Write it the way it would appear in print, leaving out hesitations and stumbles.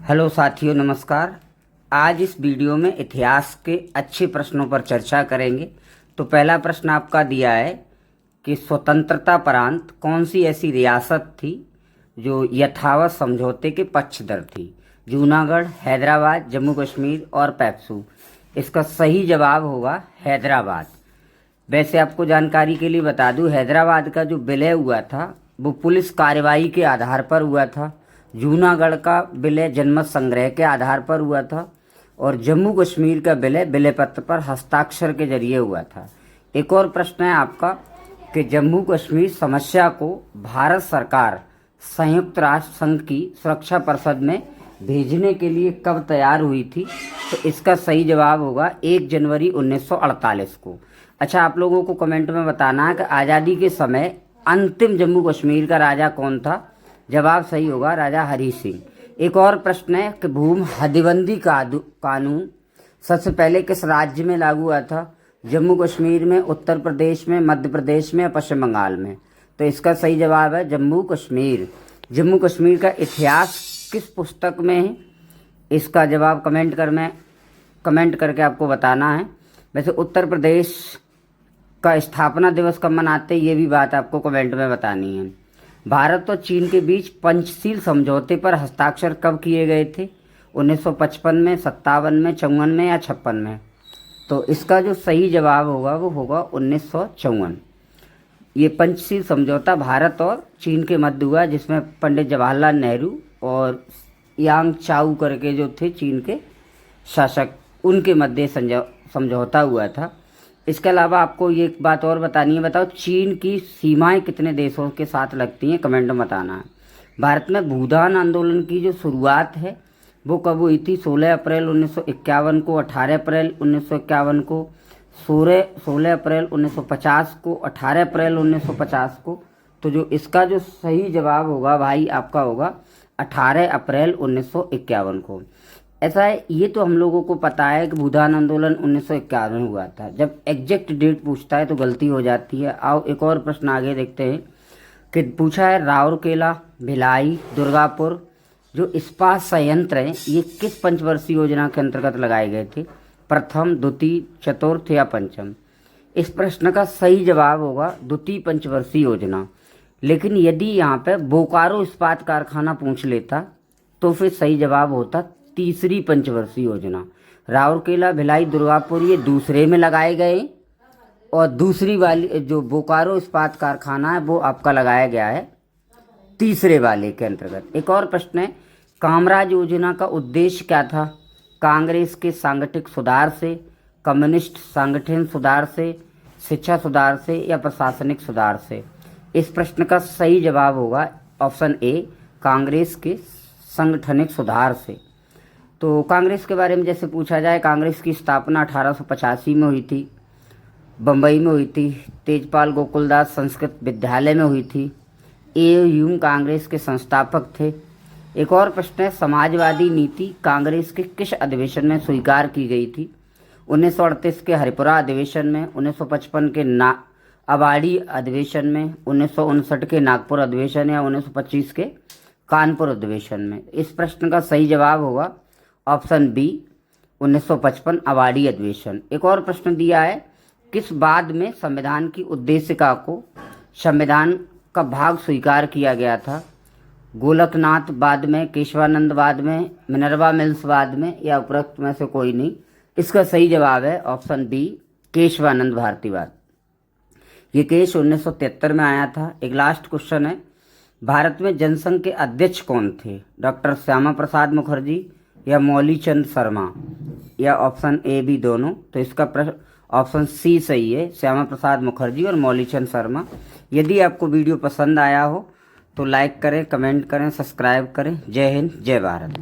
Hello साथियों, नमस्कार। आज इस वीडियो में इतिहास के अच्छे प्रश्नों पर चर्चा करेंगे। तो पहला प्रश्न आपका दिया है कि स्वतंत्रता प्रांत कौन सी ऐसी रियासत थी जो यथावत समझौते के पक्षधर थी? जूनागढ़, हैदराबाद, जम्मू कश्मीर और पेप्सू। इसका सही जवाब होगा हैदराबाद। वैसे आपको जानकारी के लिए बता दूं, हैदराबाद का जो विलय हुआ था वो पुलिस कार्रवाई के आधार पर हुआ था। जूनागढ़ का विलय जनमत संग्रह के आधार पर हुआ था और जम्मू कश्मीर का विलय विलय पत्र पर हस्ताक्षर के जरिए हुआ था। एक और प्रश्न है आपका कि जम्मू कश्मीर समस्या को भारत सरकार संयुक्त राष्ट्र संघ की सुरक्षा परिषद में भेजने के लिए कब तैयार हुई थी? तो इसका सही जवाब होगा 1 जनवरी 1948 को। अच्छा, आप लोगों को कमेंट में बताना है कि आज़ादी के समय अंतिम जम्मू कश्मीर का राजा कौन था? जवाब सही होगा राजा हरी सिंह। एक और प्रश्न है कि भूमि हदबंदी कानून सबसे पहले किस राज्य में लागू हुआ था? जम्मू कश्मीर में, उत्तर प्रदेश में, मध्य प्रदेश में या पश्चिम बंगाल में? तो इसका सही जवाब है जम्मू कश्मीर। जम्मू कश्मीर का इतिहास किस पुस्तक में है? इसका जवाब कमेंट करके आपको बताना है। वैसे उत्तर प्रदेश का स्थापना दिवस कब मनाते हैं, ये भी बात आपको कमेंट में बतानी है। भारत और चीन के बीच पंचशील समझौते पर हस्ताक्षर कब किए गए थे? 1955 में, 57 में, 54 में या 56 में? तो इसका जो सही जवाब होगा वो होगा 1954। ये पंचशील समझौता भारत और चीन के मध्य हुआ, जिसमें पंडित जवाहरलाल नेहरू और यांग चाऊ करके जो थे चीन के शासक, उनके मध्य समझौता हुआ था। इसके अलावा आपको ये एक बात और बतानी है। बताओ, चीन की सीमाएं कितने देशों के साथ लगती हैं? कमेंट में बताना है। भारत में भूदान आंदोलन की जो शुरुआत है वो कब हुई थी? 16 अप्रैल 1951 को, 18 अप्रैल 1951 को, 16 अप्रैल 1950 को, 18 अप्रैल 1950 को। तो जो इसका जो सही जवाब होगा भाई आपका होगा 18 अप्रैल 1951 को। ऐसा है, ये तो हम लोगों को पता है कि भूदान आंदोलन 1951 में हुआ था। जब एग्जैक्ट डेट पूछता है तो गलती हो जाती है। आओ एक और प्रश्न आगे देखते हैं कि पूछा है राउरकेला, भिलाई, दुर्गापुर जो इस्पात संयंत्र हैं ये किस पंचवर्षीय योजना के अंतर्गत लगाए गए थे? प्रथम, द्वितीय, चतुर्थ या पंचम? इस प्रश्न का सही जवाब होगा द्वितीय पंचवर्षीय योजना। लेकिन यदि यहाँ पे बोकारो इस्पात कारखाना पूछ लेता तो फिर सही जवाब होता तीसरी पंचवर्षीय योजना। राउरकेला, भिलाई, दुर्गापुर ये दूसरे में लगाए गए और दूसरी वाली जो बोकारो इस्पात कारखाना है वो आपका लगाया गया है तीसरे वाले के अंतर्गत। एक और प्रश्न है, कामराज योजना का उद्देश्य क्या था? कांग्रेस के सांगठनिक सुधार से, कम्युनिस्ट संगठन सुधार से, शिक्षा सुधार से या प्रशासनिक सुधार से? इस प्रश्न का सही जवाब होगा ऑप्शन ए, कांग्रेस के सांगठनिक सुधार से। तो कांग्रेस के बारे में जैसे पूछा जाए, कांग्रेस की स्थापना 1885 में हुई थी, बम्बई में हुई थी। तेजपाल गोकुलदास संस्कृत विद्यालय में हुई थी। ए.यू. कांग्रेस के संस्थापक थे। एक और प्रश्न है, समाजवादी नीति कांग्रेस के किस अधिवेशन में स्वीकार की गई थी? 1938 के हरिपुरा अधिवेशन में, 1955 के अवाड़ी अधिवेशन में, 1959 के नागपुर अधिवेशन या 1925 के कानपुर अधिवेशन में? इस प्रश्न का सही जवाब होगा ऑप्शन बी, 1955 अवाड़ी अधिवेशन। एक और प्रश्न दिया है, किस बाद में संविधान की उद्देशिका को संविधान का भाग स्वीकार किया गया था? गोलकनाथ बाद में, केशवानंद बाद में, मिनर्वा मिल्स बाद में या उपरोक्त में से कोई नहीं? इसका सही जवाब है ऑप्शन बी, केशवानंद भारतीवाद। ये केस 1973 में आया था। एक लास्ट क्वेश्चन है, भारत में जनसंघ के अध्यक्ष कौन थे? डॉक्टर श्यामा प्रसाद मुखर्जी या मौली चंद शर्मा या ऑप्शन ए बी दोनों? तो इसका ऑप्शन सी सही है, श्यामा प्रसाद मुखर्जी और मौली चंद शर्मा। यदि आपको वीडियो पसंद आया हो तो लाइक करें, कमेंट करें, सब्सक्राइब करें। जय हिंद, जय भारत।